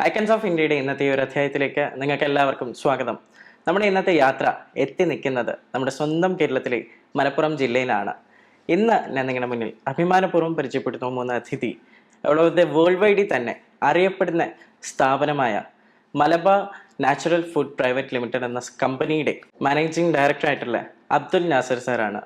Icons of ഇന്ത്യയുടെ ഇന്നത്തെ ഒരു അധ്യായത്തിലേക്ക് നിങ്ങൾക്ക് എല്ലാവർക്കും സ്വാഗതം. നമ്മുടെ ഇന്നത്തെ യാത്ര എത്തി നിൽക്കുന്നത് നമ്മുടെ സ്വന്തം കേരളത്തിലെ മലപ്പുറം ജില്ലയിലാണ്. ഇന്ന് ഞാൻ നിങ്ങളുടെ മുന്നിൽ അഭിമാനപൂർവ്വം പരിചയപ്പെടുത്തുന്ന മൂന്ന് അതിഥി അവിടുത്തെ വേൾഡ് വൈഡിൽ തന്നെ അറിയപ്പെടുന്ന സ്ഥാപനമായ Malabar natural food private limited എന്ന കമ്പനിയുടെ മാനേജിംഗ് ഡയറക്ടർ ആയിട്ടുള്ള അബ്ദുൽ നാസർ സാറാണ്.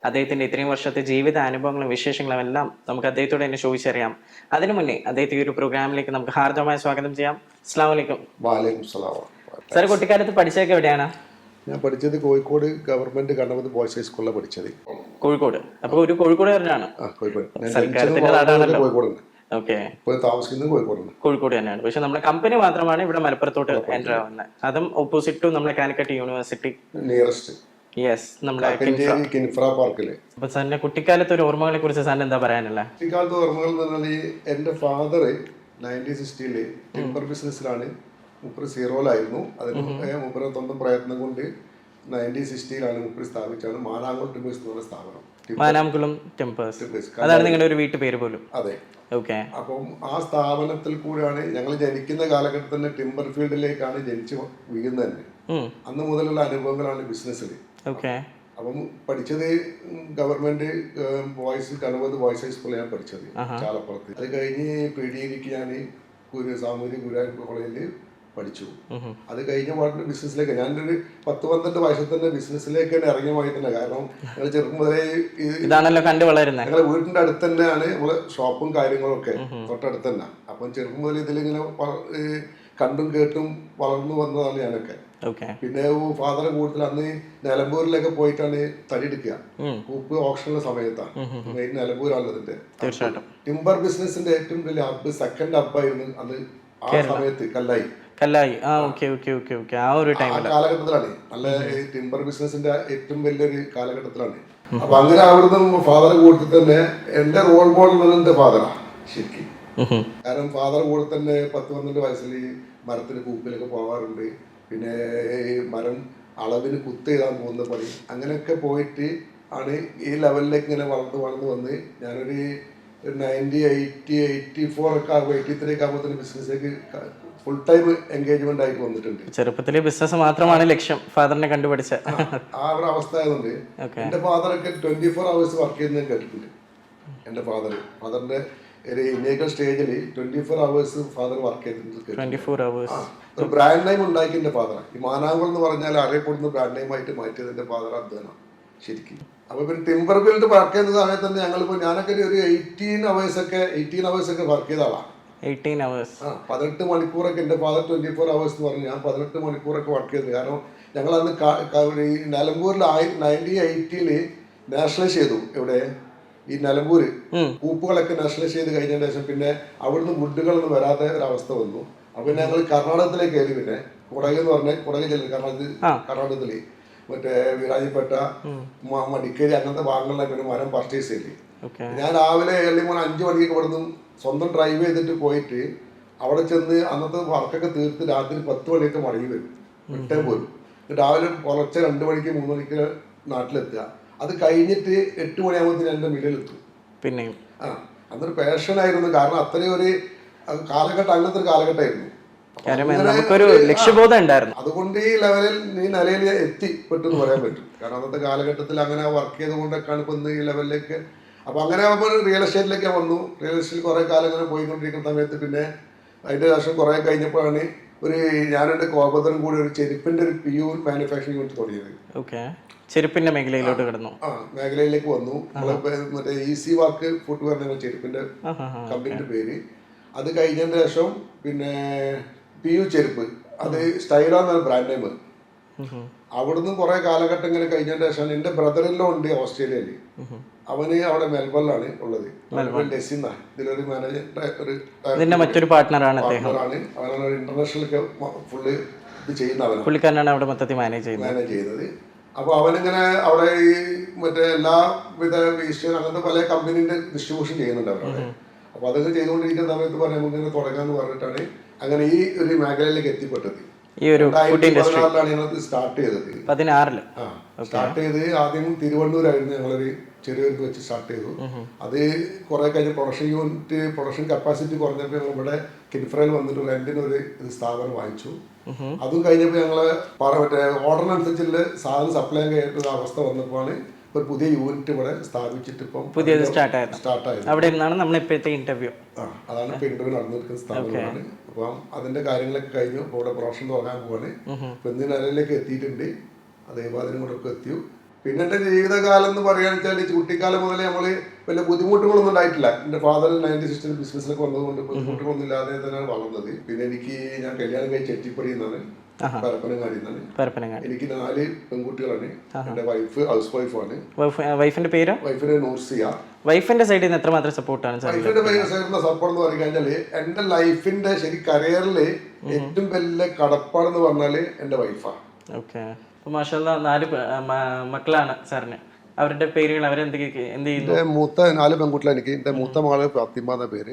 അദ്ദേഹത്തിന്റെ ഇത്രയും വർഷത്തെ ജീവിത അനുഭവങ്ങളും വിശേഷങ്ങളും എല്ലാം നമുക്ക് അദ്ദേഹത്തോട് തന്നെ ചോദിച്ചറിയാം. അതിനു മുന്നേ അദ്ദേഹത്തെ ഒരു പ്രോഗ്രാമിലേക്ക് നമുക്ക് ഹാർദവമായി സ്വാഗതം ചെയ്യാം. അസ്സലാമു അലൈക്കും. സാർ, കുട്ടിക്കാലത്ത് പഠിച്ചതൊക്കെ എവിടെയാണ്? ഞാൻ പഠിച്ചത് കോഴിക്കോട് ഗവൺമെന്റ് ഗവൺമെന്റ് ബോയ്സ് ഹൈസ്കൂളിലാണ് പഠിച്ചത്. കോഴിക്കോട്. അപ്പൊ ഒരു കോഴിക്കോടുകാരനാണ്. കോഴിക്കോട് തന്നെയാണ്. പക്ഷെ നമ്മുടെ കമ്പനി മാത്രമാണ് ഇവിടെ മലപ്പുറത്തോട്ട് എൻ്റർ ആവുന്നത്. അതും ഓപ്പോസിറ്റ് ടു നമ്മുടെ കാലിക്കറ്റ് യൂണിവേഴ്സിറ്റി നിയറസ്റ്റ്. നമ്മുടെ അപ്പൊ സാറിന്റെ കുട്ടിക്കാലത്തെ ഒരു ഓർമ്മകളെ കുറിച്ച് സാറിന് എന്താ പറയാനുള്ളത്? കുട്ടിക്കാലത്തെ ഓർമ്മകൾ എന്ന് പറഞ്ഞാൽ എന്റെ ഫാദർ 1960 ടിമ്പർ ബിസിനസ്സിലാണ്. മുപ്പര് സീറോയിലായിരുന്നു. അതിന് മുപ്പര് സ്വന്തം പ്രയത്നം കൊണ്ട് 1960 മുപ്പര് സ്ഥാപിച്ചാണ് മാനാംകുളം ടിമ്പേഴ്സ് എന്ന് പറഞ്ഞ സ്ഥാപനം. മാനാംകുളം ടിമ്പേഴ്സ്, അതാണ് നിങ്ങളുടെ ഒരു വീട്ടു പേര് പോലും. അതെ. ഓക്കെ. അപ്പം ആ സ്ഥാപനത്തിൽ കൂടെയാണ് ഞങ്ങൾ ജനിക്കുന്ന കാലഘട്ടത്തിൽ തന്നെ ടിമ്പർ ഫീൽഡിലേക്കാണ് ജനിച്ച് വീഴുന്നത് തന്നെ. അന്ന് മുതലുള്ള അനുഭവങ്ങളാണ് ബിസിനസ്സിൽ. അപ്പം പഠിച്ചത് ഗവൺമെന്റ് ഗവൺമെന്റ് ബോയ്സ് ഹൈസ്കൂളിൽ ഞാൻ പഠിച്ചത് ചാലപ്പുറത്ത്. അത് കഴിഞ്ഞ് PDക്ക് ഞാൻ സാമൂഹിക ഗുരുവായൂർ കോളേജിൽ പഠിച്ചു. അത് കഴിഞ്ഞ പാട്ടിന് ബിസിനസ്സിലേക്ക് ഞാനൊരു 10-12 വയസ്സിൽ തന്നെ ബിസിനസ്സിലേക്ക് ഇറങ്ങിയ പോയി തന്നെ. കാരണം ഞങ്ങൾ ചെറുപ്പം മുതലേ ഞങ്ങളെ വീടിന്റെ അടുത്ത് തന്നെയാണ് നമ്മളെ ഷോപ്പും കാര്യങ്ങളൊക്കെ തൊട്ടടുത്ത് തന്നെ. അപ്പം ചെറുപ്പം മുതൽ ഇതിലിങ്ങനെ കണ്ടും കേട്ടും വളർന്നു വന്നതാണ് ഞാനൊക്കെ. പിന്നെ ഫാദറെ കൂടുതൽ അന്ന് നിലമ്പൂരിലൊക്കെ പോയിട്ടാണ് തടിയെടുക്കുക. കൂപ്പ് ഓപ്ഷനുള്ള സമയത്താണ് മെയിൻ നിലമ്പൂരാണല്ലോ ഇതിന്റെ. ടിമ്പർ ബിസിനസിന്റെ ഏറ്റവും വലിയ ഹബ്ബ്, സെക്കൻഡ് ഹബ്ബായിരുന്നു അന്ന് ആ സമയത്ത് കല്ലായി. കാലഘട്ടത്തിലാണ് നല്ല ടിമ്പർ ബിസിനസിന്റെ ഏറ്റവും വലിയൊരു കാലഘട്ടത്തിലാണ്. അപ്പൊ അങ്ങനെ അവിടുന്ന് ഫാദറെ കൂടുതൽ തന്നെ എന്റെ റോൾ മോഡൽ എന്റെ ഫാദറാണ് ശരിക്കും. കാരണം ഫാദർ കൂടെ തന്നെ 10-12 വയസ്സിൽ മരത്തിന് കൂപ്പിലൊക്കെ പോകാറുണ്ട്. പിന്നെ മരം അളവിന് കുത്ത് ചെയ്താൽ പോകുന്ന പണി, അങ്ങനെയൊക്കെ പോയിട്ട് ആണ് ഈ ലെവലിലേക്ക് ഇങ്ങനെ വളർന്നു വന്ന് ഞാനൊരു 1984 ഒക്കെ ആകുമ്പോൾ 83 ഒക്കെ ആകുമ്പോൾ ബിസിനസ്സിലേക്ക് ഫുൾ ടൈം എൻഗേജ്മെന്റ് ആയിട്ട് വന്നിട്ടുണ്ട്. ചെറുപ്പത്തിലെ ബിസിനസ് മാത്രമാണ് ലക്ഷ്യം ഫാദറിനെ കണ്ടുപിടിച്ച ആ ഒരു അവസ്ഥ ആയതുകൊണ്ട് എന്റെ ഫാദറൊക്കെ 24 hours വർക്ക് ചെയ്യുന്നത് കേട്ടിട്ടുണ്ട്. എന്റെ ഫാദറിന്റെ ഒരു ഇനീഷ്യൽ സ്റ്റേജിൽ 24 hours ഫാദർ വർക്ക് ചെയ്തിട്ടുണ്ട്. ഒരു ബ്രാൻഡ് നെയിം ഉണ്ടാക്കി എന്റെ ഫാദർ. ഈ മാനാംകുളം എന്ന് പറഞ്ഞാൽ അറിയപ്പെടുന്ന ബ്രാൻഡ് നെയിം ആയിട്ട് മാറ്റിയത് എന്റെ ഫാദർ അധ്വാനം ശരിക്കും. അപ്പൊ പിന്നെ ടിമ്പർ ഫീൽഡ് വർക്ക് ചെയ്യുന്ന സമയത്ത് തന്നെ ഞങ്ങളിപ്പോ ഞാനൊക്കെ ഒരു 18 hours ഒക്കെ വർക്ക് ചെയ്ത ആളാണ്. 18 മണിക്കൂറൊക്കെ എന്റെ ഫാദർ 24 hours എന്ന് പറഞ്ഞു. ഞാൻ 18 മണിക്കൂറൊക്കെ വർക്ക് ചെയ്തത്. കാരണം ഞങ്ങൾ അന്ന് നിലമ്പൂരിൽ 1980 നാഷണലൈസ് ചെയ്തു. ഇവിടെ ഈ നിലമ്പൂര് കൂപ്പുകളൊക്കെ നാഷണലൈസ് ചെയ്ത് കഴിഞ്ഞതിന് ശേഷം പിന്നെ അവിടുന്ന് വുഡുകളൊന്നും വരാത്ത ഒരവസ്ഥ വന്നു. അപ്പൊ ഞങ്ങൾ കർണാടകത്തിലേക്ക് കയറി. പിന്നെ കുടക് എന്ന് പറഞ്ഞ കുടക് ജില്ല കർണാടകത്തില് മറ്റേ വിരാജിപ്പെട്ട മടിക്കേരി അങ്ങനത്തെ ഭാഗങ്ങളിലേക്ക് പിന്നെ മരം പർച്ചേസ് ചെയ്ത് ഞാൻ രാവിലെ ഏർലി മോർണിംഗ് 5 മണിക്ക് ഇവിടുന്ന് സ്വന്തം ഡ്രൈവ് ചെയ്തിട്ട് പോയിട്ട് അവിടെ ചെന്ന് അന്നത്തെ വർക്കൊക്കെ തീർത്ത് രാത്രി 10 മണിയൊക്കെ മടങ്ങി വരും. റിട്ടേൺ പോരും. രാവിലെ പുലർച്ചെ 2 മണിക്ക് 3 മണിക്ക് നാട്ടിലെത്തുക. അത് കഴിഞ്ഞിട്ട് 8 മണിയാകുമ്പോൾ എന്റെ മില്ലിലെത്തും. പിന്നെ അന്നൊരു പാഷനായിരുന്നു. കാരണം അത്രയും ഒരു കാലഘട്ടം, അങ്ങനത്തെ ഒരു കാലഘട്ടമായിരുന്നു. അതുകൊണ്ട് ഈ ലെവലിൽ ഈ നിലയിൽ എത്തിപ്പെട്ടെന്ന് പറയാൻ പറ്റും. കാരണം അന്നത്തെ കാലഘട്ടത്തിൽ അങ്ങനെ വർക്ക് ചെയ്തുകൊണ്ടൊക്കെയാണ് ഇപ്പൊ ഈ ലെവലിലേക്ക്. അപ്പൊ അങ്ങനെ ആകുമ്പോൾ റിയൽ എസ്റ്റേറ്റിലേക്ക് വന്നു. റിയൽ എസ്റ്റേറ്റിൽ കുറെ കാലം അങ്ങനെ പോയിക്കൊണ്ടിരിക്കുന്ന സമയത്ത് പിന്നെ അതിന്റെ ശേഷം കുറെ കഴിഞ്ഞപ്പോഴാണ് ഞാനെന്റെ കോപതരം കൂടി ഒരു ചെരുപ്പിന്റെ ഒരു പ്യൂർ മാനുഫാക്ചറിംഗ് യൂണിറ്റ് തുടങ്ങിയത്. ചെരുപ്പിന്റെ മേഖലയിലോട്ട് കിടന്നു. മേഖലയിലേക്ക് വന്നു. മറ്റേ ഈസി വാക്ക് ഫുട്വെയർ എന്ന ചെരുപ്പിന്റെ കമ്പനിയുടെ പേര്. അത് കഴിഞ്ഞതിന് ശേഷം പിന്നെ PU ചെരുപ്പ്, അത് സ്റ്റൈലാന്ന ബ്രാൻഡ് നെയിം. അവിടുന്ന് കുറെ കാലഘട്ടം ഇങ്ങനെ കഴിഞ്ഞതിന് ശേഷം എന്റെ ബ്രദറിലോ ഉണ്ട് ഓസ്ട്രേലിയയില്. അവന് അവിടെ മെൽബണിലാണ് ഉള്ളത്. ഇതിലൊരു മാനേജർ മറ്റൊരു പാർട്ട്ണറാണ്. അവനാണ് ഇന്റർനാഷണൽ ഫുള്ള് ഇത് ചെയ്യുന്ന പുള്ളിക്കാരനാണ് അവിടെ മൊത്തത്തിൽ മാനേജ് ചെയ്യുന്നത്. അപ്പോൾ അവനിങ്ങനെ അവിടെ ഈ മറ്റേ എല്ലാവിധ ഈസ്റ്റേൺ അങ്ങനത്തെ പല കമ്പനീൻ്റെ ഡിസ്ട്രിബ്യൂഷൻ ചെയ്യുന്നുണ്ട് അവരവിടെ. അപ്പോൾ അതൊക്കെ ചെയ്തുകൊണ്ടിരിക്കുന്ന സമയത്ത് പറയാം നമുക്കിങ്ങനെ തുടങ്ങാമെന്ന് പറഞ്ഞിട്ടാണ് അങ്ങനെ ഈ ഒരു മേഖലയിലേക്ക് എത്തിപ്പെട്ടത്. ഈ ഒരു ഫുഡ് ഇൻഡസ്ട്രി ഞങ്ങൾക്ക് സ്റ്റാർട്ട് ചെയ്തത് 16 സ്റ്റാർട്ട് ചെയ്ത് ആദ്യം തിരുവനന്തപുരമായിരുന്നു. ഞങ്ങളൊരു ചെറിയൊരു വെച്ച് സ്റ്റാർട്ട് ചെയ്തു. അത് കുറെ കഴിഞ്ഞ് പ്രൊഡക്ഷൻ കപ്പാസിറ്റി കുറഞ്ഞപ്പോൾ ഞങ്ങൾ ഇവിടെ കിൻഫ്രയിൽ വന്നിട്ട് റെന്റിനൊരു സ്ഥാപനം വാങ്ങിച്ചു. അതും കഴിഞ്ഞപ്പോൾ ഞങ്ങള് മറ്റേ ഓർഡറിനനുസരിച്ചുള്ള സാധനം സപ്ലൈ ചെയ്യാൻ അവസ്ഥ വന്നപ്പോഴാണ് ഒരു പുതിയ യൂണിറ്റ് ഇവിടെ സ്ഥാപിച്ചിട്ട് ഇപ്പം പുതിയത് സ്റ്റാർട്ടായത്. അവിടെ നിന്നാണ് നമ്മൾ ഇപ്പോഴത്തെ ഇന്റർവ്യൂ. അതാണ് ഇപ്പൊ ഇന്റർവ്യൂ നടന്നിരിക്കുന്ന സ്ഥാപനമാണ്. അപ്പം അതിന്റെ കാര്യങ്ങളൊക്കെ കഴിഞ്ഞു. ഇപ്പോൾ ഇവിടെ പ്രൊഡക്ഷൻ തുടങ്ങാൻ പോവാണ്. ഇപ്പൊ ഇന്ന് നിലയിലേക്ക് എത്തിയിട്ടുണ്ട്. അതേപോലെ കൂടെ എത്തിയോ. പിന്നെ എൻ്റെ ജീവിതകാലം എന്ന് പറയുകയാണെന്ന് വെച്ചാൽ കുട്ടിക്കാലം മുതലേ നമ്മൾ വലിയ ബുദ്ധിമുട്ടുകളൊന്നും ഉണ്ടായിട്ടില്ല. എൻ്റെ ഫാദർ 96 ബിസിനസ്സിലൊക്കെ വന്നതുകൊണ്ട് ബുദ്ധിമുട്ടുകളൊന്നും ഇല്ലാതെ തന്നെയാണ് വളർന്നത്. പിന്നെ ഞാൻ കല്യാണം കഴിച്ച് എറ്റിപ്പടി എന്നാണ്, പരപ്പനങ്ങാടി എന്നാണ്. എനിക്ക് 4 പെൺകുട്ടികളാണ്. എൻ്റെ വൈഫ് ഹൗസ് വൈഫാണ്. വൈഫിന്റെ പേര് നൂർസിയ. വൈഫിന്റെ സൈഡിൽ നിന്ന് എത്രമാത്രം സപ്പോർട്ടാണ്? വൈഫിന്റെ സൈഡിൽ സപ്പോർട്ട് എന്ന് പറഞ്ഞു കഴിഞ്ഞാൽ എൻ്റെ ലൈഫിന്റെ കരിയറിൽ ഏറ്റവും വലിയ കടപ്പാടെന്ന് പറഞ്ഞാൽ എൻ്റെ വൈഫാണ്. ഓക്കെ. മാഷാല്ലാ 4 മക്കളാണ് സാറിന്. അവരുടെ പേരുകൾ എന്ത് ചെയ്യുന്നു? മൂത്ത 4 പെൺകുട്ടികളാണ് എനിക്ക്. എന്റെ മൂത്ത മകള് ഫാത്തിമ എന്ന പേര്.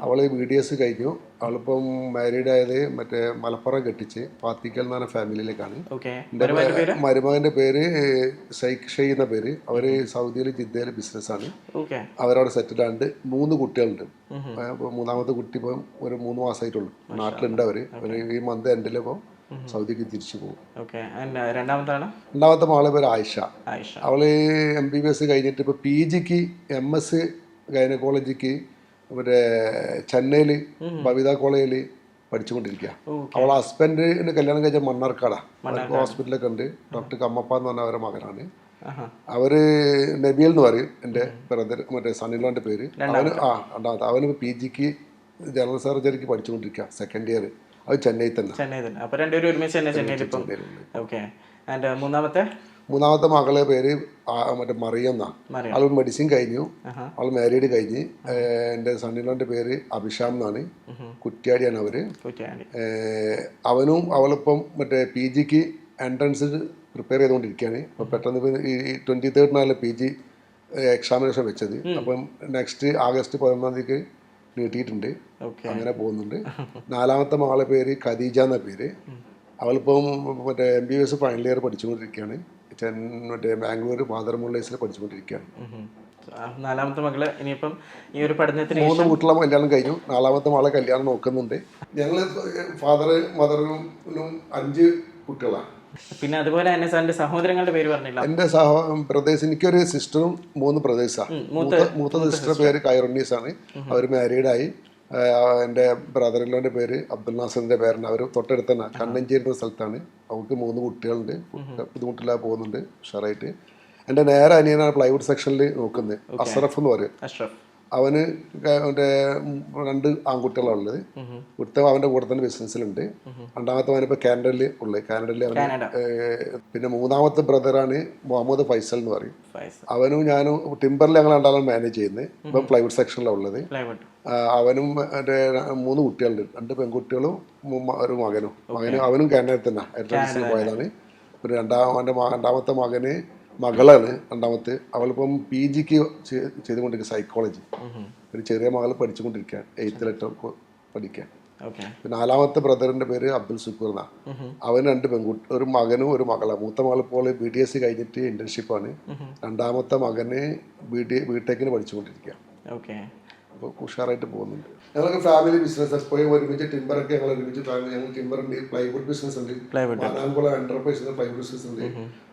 അവള് BDS കഴിഞ്ഞു. അവളിപ്പം മാരീഡ് ആയത് മറ്റേ മലപ്പുറം കെട്ടിച്ച് പാത്തിക്കൽ എന്ന് പറഞ്ഞ ഫാമിലിയിലേക്കാണ്. എന്റെ മരുമകന്റെ പേര് ഷെയ് എന്ന പേര്. അവര് സൗദിയിൽ ജിദ്ദയിൽ ബിസിനസ്സാണ്. അവരവിടെ സെറ്റിൽ ആണ്ട് 3 കുട്ടികളുണ്ട്. മൂന്നാമത്തെ കുട്ടി ഇപ്പം ഒരു 3 മാസമായിട്ടുള്ളൂ. നാട്ടിലുണ്ട് അവര്. ഈ മന്ത് എൻഡിലിപ്പം സൗദിക്ക് തിരിച്ചു പോകും. രണ്ടാമത്തെ മകളെ പേര് ആയിഷ. അവള് MBBS കഴിഞ്ഞിട്ട് ഇപ്പൊ PGക്ക് MS ഗൈനക്കോളജിക്ക് മറ്റേ ചെന്നൈയില് ബബിത കോളേജില് പഠിച്ചുകൊണ്ടിരിക്കുക. അവളെ ഹസ്ബൻഡിന് കല്യാണം കഴിച്ച മണ്ണാർക്കാടാ ഹോസ്പിറ്റലൊക്കെ ഉണ്ട്. ഡോക്ടർ കമ്മപ്പ എന്ന് പറഞ്ഞ അവരുടെ മകനാണ്. അവര് നബിയൽ എന്ന് പറയും എൻ്റെ ബ്രദർ, മറ്റേ സണ്ണിലോന്റെ പേര്. രണ്ടാമത്തെ അവന് PGക്ക് ജനറൽ സർജറിക്ക് പഠിച്ചുകൊണ്ടിരിക്കുക. 2nd year. അത് ചെന്നൈ തന്നെ. മൂന്നാമത്തെ മകളെ പേര് മറ്റേ മറിയം എന്നാ. അവൾ മെഡിസിൻ കഴിഞ്ഞു. അവൾ മാരീഡ് കഴിഞ്ഞ്. എൻ്റെ സണ്ണിലോന്റെ പേര് അഭിഷാം എന്നാണ്. കുറ്റ്യാടിയാണ് അവര്. അവളിപ്പം മറ്റേ PGക്ക് എൻട്രൻസ് പ്രിപ്പയർ ചെയ്തുകൊണ്ടിരിക്കുകയാണ്. അപ്പൊ പെട്ടെന്ന് ഈ 23rd PG എക്സാമിനേഷൻ വെച്ചത്. അപ്പം നെക്സ്റ്റ് ആഗസ്റ്റ് 11 നീട്ടിയിട്ടുണ്ട്. അങ്ങനെ പോകുന്നുണ്ട്. 4ാമത്തെ മകളെ പേര് ഖദീജ എന്ന പേര്. അവളിപ്പം മറ്റേ MBBS ഫൈനൽ ഇയർ പഠിച്ചുകൊണ്ടിരിക്കുകയാണ്. മറ്റേ ബാംഗ്ലൂർ മാതർമുള്ളേസിൽ പഠിച്ചുകൊണ്ടിരിക്കുകയാണ്. 4ാമത്തെ മകള് ഇനിയിപ്പം ഈ ഒരു പഠനത്തിന് 3 കുട്ടികളെ കല്യാണം കഴിഞ്ഞു. 4ാമത്തെ മകളെ കല്യാണം നോക്കുന്നുണ്ട്. ഞങ്ങള് ഫാദർ മദറിനും 5 കുട്ടികളാണ്. പിന്നെ അതുപോലെ തന്നെ സാറിന്റെ സഹോദരങ്ങളുടെ പേര് പറഞ്ഞില്ല. എന്റെ ബ്രദേഴ്സ്, എനിക്കൊരു സിസ്റ്ററും 3 ബ്രദേഴ്സാണ്. മൂത്ത സിസ്റ്റർ പേര് കൈറുന്നീസ് ആണ്. അവർ മാരീഡായി. എൻ്റെ ബ്രദറിലോന്റെ പേര് അബ്ദുൽ നാസറിന്റെ പേരാണ്. അവർ തൊട്ടടുത്ത് തന്നെ കണ്ണഞ്ചേരി എന്ന സ്ഥലത്താണ്. അവർക്ക് 3 കുട്ടികളുണ്ട്. ബുദ്ധിമുട്ടില്ലാതെ പോകുന്നുണ്ട് ഉഷാറായിട്ട്. എൻ്റെ നേരെ അനിയനാണ് പ്ലൈവുഡ് സെക്ഷനിൽ നോക്കുന്നത്, അഷ്റഫ് എന്ന് പറയും. അവന് അവൻ്റെ 2 ആൺകുട്ടികളാണുള്ളത്. അവൻ്റെ കൂടെ തന്നെ ബിസിനസ്സിലുണ്ട്. 2ാമത്തെ അവനിപ്പോൾ കാനഡയിൽ ഉള്ളത്. കാനഡയിൽ അവന്. പിന്നെ 3ാമത്തെ ബ്രദറാണ് മുഹമ്മദ് ഫൈസൽ എന്ന് പറയും. അവനും ഞാനും ടിമ്പറിൽ ഞങ്ങൾ 2 മാനേജ് ചെയ്യുന്നത്. ഇപ്പം പ്ലൈവുഡ് സെക്ഷനിലാണ് ഉള്ളത്. അവനും എൻ്റെ 3 കുട്ടികളുണ്ട്. 2 പെൺകുട്ടികളും ഒരു മകനും. അവനും കാനഡയിൽ തന്നെ എയർലൈൻസിൽ പോയതാണ്. പിന്നെ രണ്ടാമത്തെ മകളാണ് 2ാമത്തെ. അവളിപ്പം PGക്ക് ചെയ്തുകൊണ്ടിരിക്കുക സൈക്കോളജി. ഒരു ചെറിയ മകൾ പഠിച്ചുകൊണ്ടിരിക്കുക 8th ലെറ്റർ പഠിക്കാൻ. പിന്നെ 4ാമത്തെ ബ്രദറിന്റെ പേര് അബ്ദുൽ സുക്കൂർ എന്നാ. അവന് 2 പെൺകുട്ടി, ഒരു മകനും ഒരു മകളാണ്. മൂത്ത മകൾ ഇപ്പോൾ BDS കഴിഞ്ഞിട്ട് ഇന്റേൺഷിപ്പാണ്. 2ാമത്തെ മകന് BTECന് പഠിച്ചുകൊണ്ടിരിക്കുക. അപ്പോൾ ഉഷാറായിട്ട് പോകുന്നുണ്ട്. ഞങ്ങൾക്ക് ഫാമിലി ബിസിനസ് എപ്പോഴും ഒരുമിച്ച് ടിമ്പറൊക്കെ ഞങ്ങൾ ഒരുമിച്ച് ഞങ്ങൾ ടിമ്പറുണ്ട്, പ്ലൈവുഡ് ബിസിനസ് ഉണ്ട്, മാനാംകുളം എന്റർപ്രൈസ് പ്ലൈവുഡ് ബിസിനസ് ഉണ്ട്,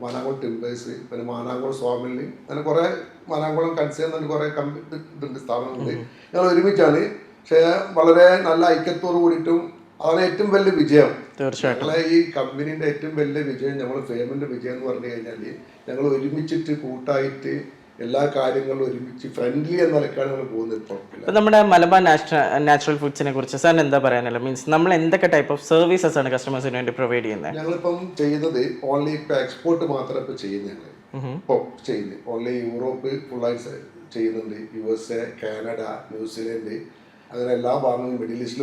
മാനാംകുളം ടിമ്പേഴ്സ്, പിന്നെ മാനാംകുളം സ്വാമിലി, അങ്ങനെ കുറെ മാനാംകുളം കൺസേൺ കുറെ ഇതുണ്ട്, സ്ഥാപനങ്ങളുണ്ട്. ഞങ്ങൾ ഒരുമിച്ചാണ്. പക്ഷേ വളരെ നല്ല ഐക്യത്തോട് കൂടിയിട്ടും അതാണ് ഏറ്റവും വലിയ വിജയം. ഞങ്ങളെ ഈ കമ്പനീന്റെ ഏറ്റവും വലിയ വിജയം, ഞങ്ങൾ ഫേമിന്റെ വിജയം എന്ന് പറഞ്ഞു കഴിഞ്ഞാൽ ഞങ്ങൾ ഒരുമിച്ചിട്ട് കൂട്ടായിട്ട് എല്ലാ കാര്യങ്ങളും ഒരുമിച്ച് ഫ്രണ്ട്ലി എന്ന നിലക്കാണ് നമ്മൾ പോകുന്നത്. ഇപ്പോൾ നമ്മുടെ മലബാർ നാച്ചുറൽ ഫുഡ്സിനെ കുറിച്ച് സാറിന് എന്താ പറയാനുള്ളത്? മീൻസ് നമ്മൾ എന്തൊക്കെ ടൈപ്പ് ഓഫ് സർവീസസ് ആണ് കസ്റ്റമേഴ്സിന് വേണ്ടി പ്രൊവൈഡ് ചെയ്യുന്നത്? ഞങ്ങളിപ്പം ചെയ്യുന്നത് ഓൺലി ഇപ്പം എക്സ്പോർട്ട് മാത്രമേ ഇപ്പോൾ ചെയ്യുന്നത്. ഞങ്ങൾ ഇപ്പോൾ ചെയ്യുന്നത് ഓൺലി യൂറോപ്പ് ഫുള്ളായി ചെയ്യുന്നുണ്ട്. USA, കാനഡ, ന്യൂസിലൻഡ്, അങ്ങനെ എല്ലാ ഭാഗങ്ങളും മിഡിൽ ഈസ്റ്റിൽ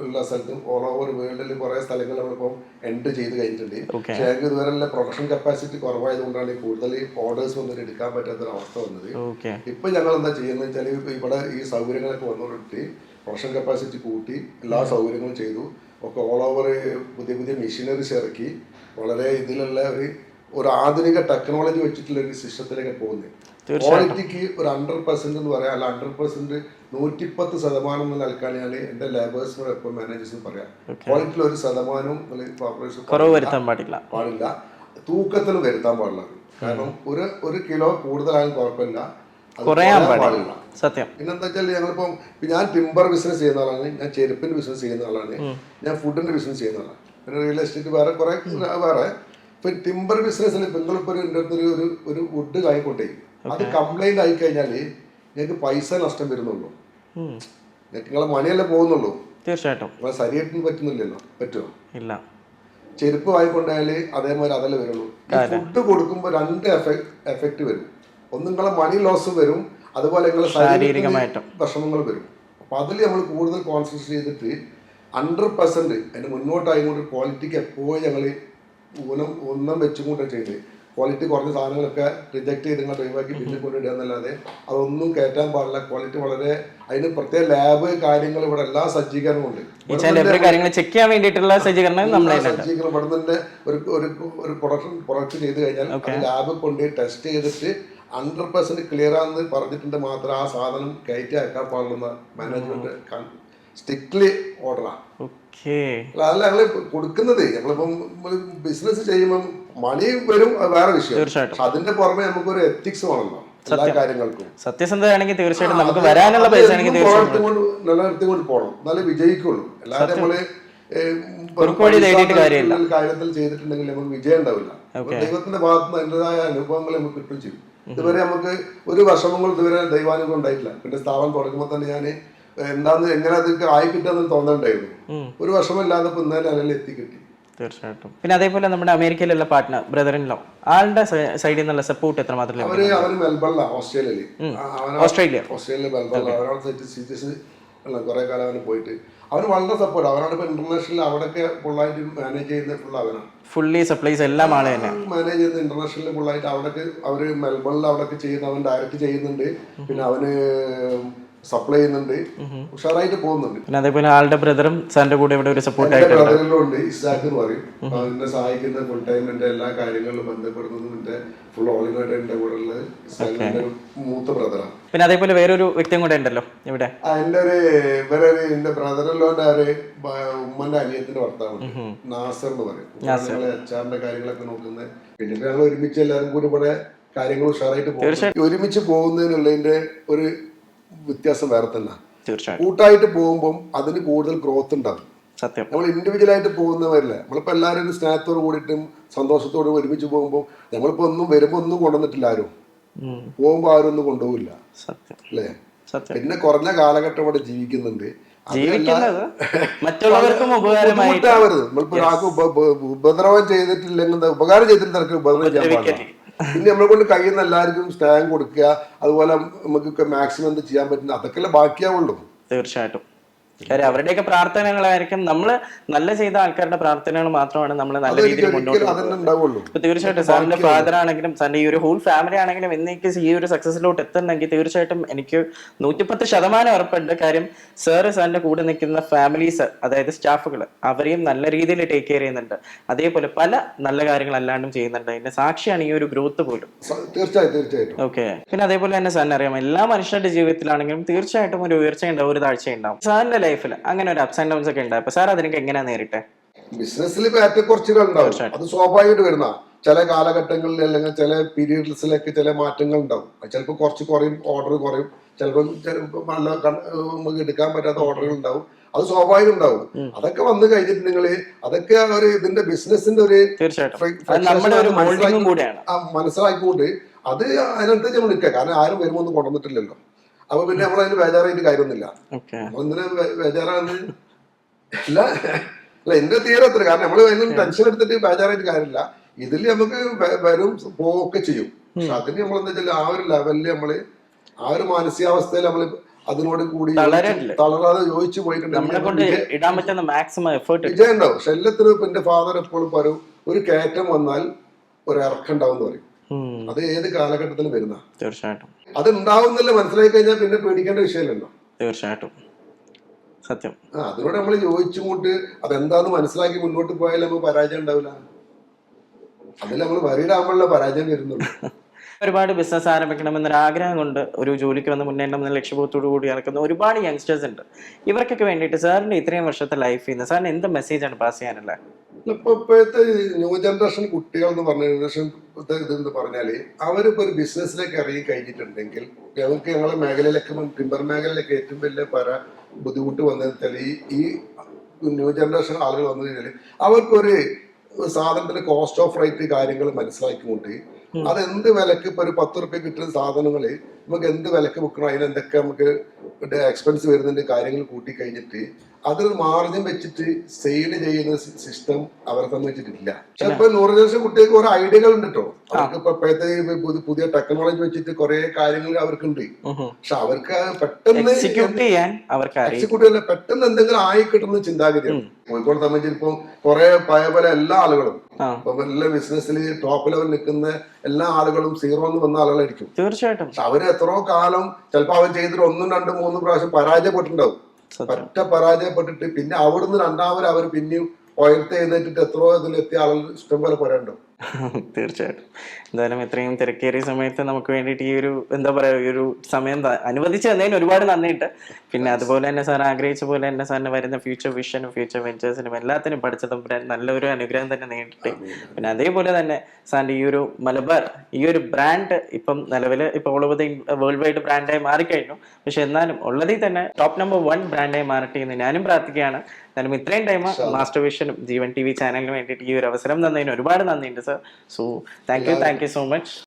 ഉള്ള സ്ഥലത്തും ഓൾ ഓവർ വേൾഡിൽ കുറെ സ്ഥലങ്ങൾ നമ്മളിപ്പം എൻട്രി ചെയ്ത് കഴിഞ്ഞിട്ടുണ്ട്. പക്ഷേ ഞങ്ങൾക്ക് ഇതുവരെ പ്രൊഡക്ഷൻ കപ്പാസിറ്റി കുറവായതുകൊണ്ടാണ് കൂടുതൽ ഓർഡേഴ്സ് ഒന്നും എടുക്കാൻ പറ്റാത്തൊരു അവസ്ഥ വന്നത്. ഇപ്പൊ ഞങ്ങൾ എന്താ ചെയ്യുന്നത് വെച്ചാൽ ഇവിടെ ഈ സൗകര്യങ്ങളൊക്കെ വന്നുകൊണ്ടിട്ട് പ്രൊഡക്ഷൻ കപ്പാസിറ്റി കൂട്ടി എല്ലാ സൗകര്യങ്ങളും ചെയ്തു. ഒക്കെ ഓൾ ഓവർ പുതിയ പുതിയ മെഷീനറീസ് ഇറക്കി വളരെ ഇതിലുള്ള ഒരു ആധുനിക ടെക്നോളജി വെച്ചിട്ടുള്ള ഒരു സിസ്റ്റത്തിലേക്ക് പോകുന്നത്. ക്വാളിറ്റിക്ക് ഒരു 100% എന്ന് പറയാം, അല്ല 100% 110% എന്ന് നൽകാൻ ഞാൻ എൻ്റെ ലേബേഴ്സിനോട് എപ്പോഴും മാനേജേഴ്സിന് പറയാം. ക്വാളിറ്റിയിൽ 1% പാടില്ല, തൂക്കത്തിൽ വരുത്താൻ പാടില്ല. കാരണം ഒരു കിലോ കൂടുതലായാലും കുഴപ്പമില്ല, പാടില്ല. സത്യം. പിന്നെന്താ വെച്ചാൽ ഞങ്ങളിപ്പം ഞാൻ ടിമ്പർ ബിസിനസ് ചെയ്യുന്ന ആളാണ്, ഞാൻ ചെരുപ്പിന്റെ ബിസിനസ് ചെയ്യുന്ന ആളാണ്, ഞാൻ ഫുഡിന്റെ ബിസിനസ് ചെയ്യുന്ന ആളാണ്, പിന്നെ റിയൽ എസ്റ്റേറ്റ് വേറെ വേറെ. ഇപ്പൊ ടിമ്പർ ബിസിനസ്സിൽ നിങ്ങളിപ്പോ ഒരു വുഡ് കായിക്കൊണ്ടേ അത് കംപ്ലൈന്റ് ആയി കഴിഞ്ഞാല് ഞങ്ങൾക്ക് പൈസ നഷ്ടം വരുന്നുള്ളൂ, നിങ്ങളെ മണിയല്ലേ പോകുന്നുള്ളൂ. തീർച്ചയായിട്ടും നിങ്ങളെ ശരീരത്തിന് പറ്റുന്നില്ലല്ലോ, പറ്റുമോ? ഇല്ല. ചെരുപ്പ് വാങ്ങിക്കൊണ്ടായാല് അതേമാതിരി അതല്ലേ വരുള്ളൂ. ഫുഡ് കൊടുക്കുമ്പോൾ 2 എഫക്റ്റ് വരും. ഒന്ന് നിങ്ങളെ മണി ലോസ് വരും, അതുപോലെ നിങ്ങളെ ശാരീരികമായിട്ട് വിഷമങ്ങൾ വരും. അപ്പൊ അതിൽ നമ്മൾ കൂടുതൽ കോൺസെൻട്രേറ്റ് ചെയ്തിട്ട് 100% അതിന് മുന്നോട്ടായിക്കൊണ്ട് ക്വാളിറ്റിക്ക് എപ്പോഴും ഞങ്ങൾ ഊനം വെച്ചുകൊണ്ട് ചെയ്ത് ക്വാളിറ്റി കുറഞ്ഞ സാധനങ്ങളൊക്കെ റിജക്ട് ചെയ്ത് ഇങ്ങോട്ട് ഒഴിവാക്കി പിന്നെ കൊണ്ടിടുക എന്നല്ലാതെ അതൊന്നും കയറ്റാൻ പാടില്ല. ക്വാളിറ്റി വളരെ അതിന് പ്രത്യേക ലാബ് കാര്യങ്ങൾ ഇവിടെ എല്ലാ സജ്ജീകരണവും ഉണ്ട്. ചെക്ക് ചെയ്യാൻ വേണ്ടിയിട്ടുള്ള സജ്ജീകരണം ഇവിടെ തന്നെ ഒരു പ്രൊഡക്റ്റ് ചെയ്ത് കഴിഞ്ഞാൽ ലാബ് കൊണ്ട് ടെസ്റ്റ് ചെയ്തിട്ട് 100% ക്ലിയർ ആണെന്ന് പറഞ്ഞിട്ടുണ്ട് മാത്രം ആ സാധനം കയറ്റി അയക്കാൻ പാടുന്ന മാനേജ്മെന്റ് സ്ട്രിക്ട്ലി ഓർഡറാണ്. അതല്ല ഞങ്ങള് കൊടുക്കുന്നത്. ഞങ്ങളിപ്പം ബിസിനസ് ചെയ്യുമ്പോൾ മണി വരും, വേറെ വിഷയം. അതിന്റെ പുറമെ നമുക്കൊരു എത്തിക്സ് വേണമല്ലോ എല്ലാ കാര്യങ്ങൾക്കും. സത്യസന്ധതയാണെങ്കിൽ തീർച്ചയായിട്ടും നമുക്ക് വരാനുള്ള പൈസ നിലനിർത്തിക്കൊണ്ട് പോകണം, എന്നാലേ വിജയിക്കുള്ളൂ. അല്ലാതെ നമ്മള് കാര്യത്തിൽ ചെയ്തിട്ടുണ്ടെങ്കിൽ നമുക്ക് വിജയം ഉണ്ടാവില്ല. ദൈവത്തിന്റെ ഭാഗത്തുനിന്ന് അതിൻ്റെതായ അനുഭവങ്ങൾ നമുക്ക് കിട്ടും ചെയ്യും. ഇതുവരെ നമുക്ക് ഒരു വിഷമങ്ങൾ ഇതുവരെ ദൈവാനുഭവം ഉണ്ടായിട്ടില്ല. പിന്നെ സ്ഥാപനം തുടങ്ങുമ്പോൾ തന്നെ ഞാൻ എന്താന്ന് എങ്ങനെ അതൊക്കെ ആയി കിട്ടാന്ന് തോന്നണ്ടായിരുന്നു. ഒരു വിഷമമില്ലാതെ ഇന്നലെ അല്ലെങ്കിൽ എത്തിക്കിട്ടി. തീർച്ചയായിട്ടും. പിന്നെ അതേപോലെ നമ്മുടെ അമേരിക്കയിലുള്ള പാർട്ട്ണർ ബ്രദറിൻലോ ആളുടെ സൈഡിൽ നിന്നുള്ള സപ്പോർട്ട് എത്രമാത്രം? അവര് മെൽബണിലാണ്, ഓസ്ട്രേലിയ മെൽബണിലാണ്. അവരാണ് കുറെ കാലം അവന് പോയിട്ട് അവന് വളരെ സപ്പോർട്ട്. അവനാണ് ഇപ്പൊ ഇന്റർനാഷണൽ അവിടെയൊക്കെ ഫുള്ളായിട്ട് മാനേജ് ചെയ്യുന്നത്. അവനാണ് ഫുള്ളി സപ്ലൈസ് എല്ലാം ആളെ തന്നെ മാനേജ് ചെയ്യുന്നത്. ഇന്റർനാഷണൽ ഫുള്ളായിട്ട് അവിടെയൊക്കെ അവര് മെൽബണിൽ അവിടെയൊക്കെ ചെയ്യുന്ന അവൻ ഡയറക്റ്റ് ചെയ്യുന്നുണ്ട്. പിന്നെ അവന് സപ്ലൈ ചെയ്യുന്നുണ്ട്, ഉഷാറായിട്ട് പോകുന്നുണ്ട്. പിന്നെ അതേപോലെ ആളുടെ ബ്രദറും സാറിന്റെ കൂടെ ഇവിടെ ഒരു സപ്പോർട്ട് ആയിട്ട് ബ്രദറിലുണ്ട്, ഇസാഖ് എന്ന് പറയും. എന്നെ സഹായിക്കുന്ന ഫുൾ ടൈം എന്റെ എല്ലാ കാര്യങ്ങളിലും ബന്ധപ്പെടുന്നതും എന്റെ ഫുൾ ഓളിനായിട്ട് എന്റെ കൂടെ ഉള്ളത് ഇസാഖിന്റെ മൂത്ത ബ്രദറാണ്. പിന്നെ അതേപോലെ വേറൊരു വ്യക്തിയും കൂടെ ഉണ്ടല്ലോ ഇവിടെ, എന്റെ എന്റെ ബ്രദറിലോന്റെ ഉമ്മന്റെ അനിയത്തിന്റെ ഭർത്താവുണ്ട്, നാസർ എന്ന് പറയും. HR കാര്യങ്ങളൊക്കെ നോക്കുന്നത്. പിന്നെ ഞങ്ങൾ ഒരുമിച്ച് എല്ലാവരും കൂടി ഇവിടെ കാര്യങ്ങൾ ഉഷാറായിട്ട് പോകും. ഒരുമിച്ച് പോകുന്നതിനുള്ളതിന്റെ ഒരു വ്യത്യാസം വേറെ തന്നെ. കൂട്ടായിട്ട് പോകുമ്പോൾ അതിന് കൂടുതൽ ഗ്രോത്ത് ഉണ്ടാകും. സത്യം. നമ്മൾ ഇൻഡിവിജ്വലായിട്ട് പോകുന്നവരല്ലേ, നമ്മളിപ്പോ എല്ലാവരും സ്നേഹത്തോട് കൂടിയിട്ടും സന്തോഷത്തോടും ഒരുമിച്ച് പോകുമ്പോൾ നമ്മളിപ്പോ ഒന്നും വരുമ്പോ ഒന്നും കൊണ്ടുവന്നിട്ടില്ല, ആരും പോകുമ്പോ ആരും ഒന്നും കൊണ്ടുപോകില്ല അല്ലേ. പിന്നെ കുറഞ്ഞ കാലഘട്ടം ഇവിടെ ജീവിക്കുന്നുണ്ട്. ബുദ്ധിമുട്ടാവരുത്. നമ്മളിപ്പോ ഒരാൾക്ക് ഉപദ്രവം ചെയ്തിട്ടില്ലെങ്കിൽ ഉപകാരം ചെയ്തിട്ട് ഉപദ്രവം ചെയ്യാൻ പാടില്ല. പിന്നെ നമ്മളെ കൊണ്ട് കഴിയുന്ന എല്ലാവർക്കും സ്നേഹം കൊടുക്കുക, അതുപോലെ നമുക്ക് മാക്സിമം എന്ത് ചെയ്യാൻ പറ്റുന്ന അതൊക്കെ ബാക്കിയാവുള്ളൂ. തീർച്ചയായിട്ടും. കാര്യം അവരുടെയൊക്കെ പ്രാർത്ഥനകളായിരിക്കും, നമ്മള് നല്ല ചെയ്ത ആൾക്കാരുടെ പ്രാർത്ഥനകൾ മാത്രമാണ് നമ്മൾ നല്ല രീതിയിൽ മുന്നോട്ട് പോകുന്നത്. തീർച്ചയായിട്ടും സാറിന്റെ ഫാദർ ആണെങ്കിലും സാറിന്റെ ഈ ഒരു ഹോൾ ഫാമിലി ആണെങ്കിലും എന്നേക്ക് ഈ ഒരു സക്സസിലോട്ട് എത്തണമെങ്കിൽ തീർച്ചയായിട്ടും എനിക്ക് 110% ഉറപ്പുണ്ട്. കാര്യം സാറിന്റെ കൂടെ നിൽക്കുന്ന ഫാമിലീസ്, അതായത് സ്റ്റാഫുകൾ, അവരെയും നല്ല രീതിയിൽ ടേക്ക് കെയർ ചെയ്യുന്നുണ്ട്. അതേപോലെ പല നല്ല കാര്യങ്ങൾ അല്ലാണ്ടും ചെയ്യുന്നുണ്ട്. അതിന്റെ സാക്ഷിയാണ് ഈ ഒരു ഗ്രോത്ത് പോലും. തീർച്ചയായിട്ടും. ഓക്കെ. പിന്നെ അതേപോലെ തന്നെ സാറിന് അറിയാം, എല്ലാ മനുഷ്യരുടെ ജീവിതത്തിലാണെങ്കിലും തീർച്ചയായിട്ടും ഒരു ഉയർച്ച ഉണ്ടാവും, ഒരു താഴ്ച ഉണ്ടാവും. സാറിന്റെ ലൈഫിൽ അങ്ങനെ ഒരു അപ്സ് ആൻഡ് ഡൗൺസ് ഒക്കെ ഉണ്ടായി. സാർ അതിനൊക്കെ എങ്ങനെയാ നേരിട്ടെ? ബിസിനസ്സിൽ ഏറ്റക്കുറച്ചിലുകൾ ഉണ്ടാവും, അത് സ്വാഭാവികമായിട്ട് വരുന്ന ചില കാലഘട്ടങ്ങളിൽ അല്ലെങ്കിൽ ചില പീരീഡ്സിലൊക്കെ ചില മാറ്റങ്ങൾ ഉണ്ടാവും. ചിലപ്പോൾ കുറച്ച് കുറയും, ഓർഡർ കുറയും, ചിലപ്പോൾ നല്ല നമുക്ക് എടുക്കാൻ പറ്റാത്ത ഓർഡറുകൾ ഉണ്ടാവും. അത് സ്വാഭാവികം ഉണ്ടാവും. അതൊക്കെ വന്നു കഴിഞ്ഞിട്ടുണ്ടെങ്കിൽ അതൊക്കെ ഒരു ഇതിന്റെ ബിസിനസിന്റെ ഒരു മനസ്സിലാക്കിക്കൊണ്ട് അത് അതിനനുസരിച്ച് നമ്മൾ നിൽക്കുക. കാരണം ആരും വരുമ്പോൾ ഒന്നും കൊണ്ടുവന്നിട്ടില്ലല്ലോ. അപ്പൊ പിന്നെ നമ്മളതിന് ബേജാറായിട്ട് കാര്യമൊന്നുമില്ല. ഒന്നിനെ ബേജാറാന്ന് അല്ല എന്റെ തീരെ അത്ര. കാരണം നമ്മൾ അതിനൊന്നും ടെൻഷൻ എടുത്തിട്ട് ബേജാറായിട്ട് കാര്യമില്ല. ഇതിൽ നമുക്ക് വരും പോവൊക്കെ ചെയ്യും. പക്ഷെ അതിന് നമ്മളെന്താ വെച്ചാൽ ആ ഒരു ലെവലിൽ നമ്മള് ആ ഒരു മാനസികാവസ്ഥയിൽ നമ്മള് അതിനോട് കൂടി തളരല്ലേ? തളരാതെ യോജിച്ചു നമ്മളെ പോയിട്ടുണ്ടെങ്കിൽ കൊണ്ട് ഇടാൻ പറ്റുന്ന മാക്സിമം എഫേർട്ട് വിജയം ഉണ്ടാവും. പക്ഷെ എല്ലാത്തിനും ഇപ്പൊ എന്റെ ഫാദർ എപ്പോഴും പറയും, ഒരു കയറ്റം വന്നാൽ ഒരു ഇറക്കം ഉണ്ടാവും എന്ന് പറയും. അത് ഏത് കാലഘട്ടത്തിലും വരുന്ന തീർച്ചയായിട്ടും അത് ഉണ്ടാവുന്നില്ല മനസ്സിലാക്കി കഴിഞ്ഞാൽ പിന്നെ പേടിക്കേണ്ട വിഷയമല്ലല്ലോ. തീർച്ചയായിട്ടും സത്യം. അതിനോട് നമ്മൾ യോജിച്ചുകൊണ്ട് അതെന്താന്ന് മനസ്സിലാക്കി മുന്നോട്ട് പോയാലും നമുക്ക് പരാജയം ഉണ്ടാവില്ല. അതിൽ നമ്മൾ വരിയിടാകുമ്പോഴല്ല പരാജയം വരുന്നുള്ളൂ. ഒരുപാട് ബിസിനസ് ആരംഭിക്കണമെന്നൊരു ആഗ്രഹം കൊണ്ട് ഒരു ജോലിക്ക് വന്ന് മുന്നേറ്റം എന്ന ലക്ഷ്യബോധത്തോടു കൂടി നടക്കുന്ന ഒരുപാട് യങ്സ്റ്റേഴ്സ് ഉണ്ട്. ഇവർക്കൊക്കെ വേണ്ടിയിട്ട് സാറിന്റെ ഇത്രയും വർഷത്തെ ലൈഫിൽ നിന്ന് സാറിന് എന്ത് മെസ്സേജാണ് പാസ് ചെയ്യാനുള്ളത്? ഇപ്പൊ ഇപ്പോഴത്തെ ന്യൂ ജനറേഷൻ കുട്ടികൾ എന്ന് പറഞ്ഞ ജനറേഷൻ ഇതെന്ന് പറഞ്ഞാല് അവരിപ്പോ ഒരു ബിസിനസ്സിലേക്ക് ഇറങ്ങി കഴിഞ്ഞിട്ടുണ്ടെങ്കിൽ ഞങ്ങൾക്ക് ഞങ്ങളുടെ മേഖലയിലൊക്കെ ടിമ്പർ മേഖലയിലൊക്കെ ഏറ്റവും വലിയ ബുദ്ധിമുട്ട് വന്നതെന്ന് വെച്ചാൽ ഈ ന്യൂ ജനറേഷൻ ആളുകൾ വന്നു കഴിഞ്ഞാൽ അവർക്കൊരു സാധനത്തിന്റെ കോസ്റ്റ് ഓഫ് റേറ്റ് കാര്യങ്ങൾ മനസ്സിലാക്കിക്കൊണ്ട് അതെന്ത് വിലക്ക് ഇപ്പൊ ഒരു 10 റുപ്യ കിട്ടുന്ന സാധനങ്ങള് നമുക്ക് എന്ത് വിലക്ക് വിൽക്കണം, അതിനെന്തൊക്കെ നമുക്ക് എക്സ്പെൻസ് വരുന്നുണ്ട് കാര്യങ്ങൾ കൂട്ടി കഴിഞ്ഞിട്ട് അതിൽ മാർജിൻ വെച്ചിട്ട് സെയിൽ ചെയ്യുന്ന സിസ്റ്റം അവരെ സംബന്ധിച്ചിട്ടില്ല. പക്ഷെ ഇപ്പൊ ന്യൂറോജൻസ് കുട്ടികൾക്ക് കുറെ ഐഡിയകൾ ഉണ്ട് കേട്ടോ. അവർക്ക് ഇപ്പൊ ഇപ്പോഴത്തെ പുതിയ ടെക്നോളജി വെച്ചിട്ട് കുറെ കാര്യങ്ങൾ അവർക്കുണ്ട്. പക്ഷെ അവർക്ക് പെട്ടെന്ന് എക്സിക്യൂട്ടീവ് അല്ല, പെട്ടെന്ന് എന്തെങ്കിലും ആയി കിട്ടുന്ന ചിന്താഗതിയാണ്. കോഴിക്കോട് സംബന്ധിച്ച് ഇപ്പൊ കുറെ പല എല്ലാ ആളുകളും ഇപ്പൊ എല്ലാ ബിസിനസ്സിൽ ടോപ്പ് ലെവൽ നിൽക്കുന്ന എല്ലാ ആളുകളും സീറോ എന്ന് വന്ന ആളുകളായിരിക്കും. തീർച്ചയായിട്ടും. പക്ഷെ അവര് എത്രയോ കാലം ചിലപ്പോ അവർ ചെയ്തിട്ട് 1, 2, 3 പ്രാവശ്യം പരാജയപ്പെട്ടിട്ടുണ്ടാവും. ഒറ്റ പരാജയപ്പെട്ടിട്ട് പിന്നെ അവിടുന്ന് രണ്ടാമത് അവർ പിന്നെയും ഉയർത്തി എഴുന്നേറ്റിട്ട് എത്രയോ ഇതിലെത്തിയ ആളുകൾ ഇഷ്ടംപോലെ പറയാനുണ്ടോ. തീർച്ചയായിട്ടും. എന്തായാലും ഇത്രയും തിരക്കേറിയ സമയത്ത് നമുക്ക് വേണ്ടിയിട്ട് ഈ ഒരു എന്താ പറയാ ഈ ഒരു സമയം അനുവദിച്ചു തന്നതിന് ഒരുപാട് നന്ദിയുണ്ട്. പിന്നെ അതുപോലെ തന്നെ സാർ ആഗ്രഹിച്ച പോലെ തന്നെ സാറിന് വരുന്ന ഫ്യൂച്ചർ വിഷനും ഫ്യൂച്ചർ വെഞ്ചേഴ്സിനും എല്ലാത്തിനും പഠിച്ച തമ്പുരാൻ നല്ലൊരു അനുഗ്രഹം തന്നെ നേരിട്ടെ. പിന്നെ അതേപോലെ തന്നെ സാറിന്റെ ഈ ഒരു മലബാർ ഈ ഒരു ബ്രാൻഡ് ഇപ്പം നിലവിൽ ഇപ്പൊ all over the world wide ബ്രാൻഡായി മാറിക്കഴിഞ്ഞു. പക്ഷെ എന്നാലും ഉള്ളതിൽ തന്നെ ടോപ്പ് നമ്പർ 1 ബ്രാൻഡായി മാറട്ടെ എന്ന് ഞാനും പ്രാർത്ഥിക്കുകയാണ്. എന്നാലും ഇത്രയും ടൈം മാസ്റ്റർ വിഷനും ജീവൻ TV ചാനലിന് വേണ്ടിയിട്ട് ഈ ഒരു അവസരം തന്നതിന് ഒരുപാട് നന്ദിയുണ്ട് sir. So thank you so much.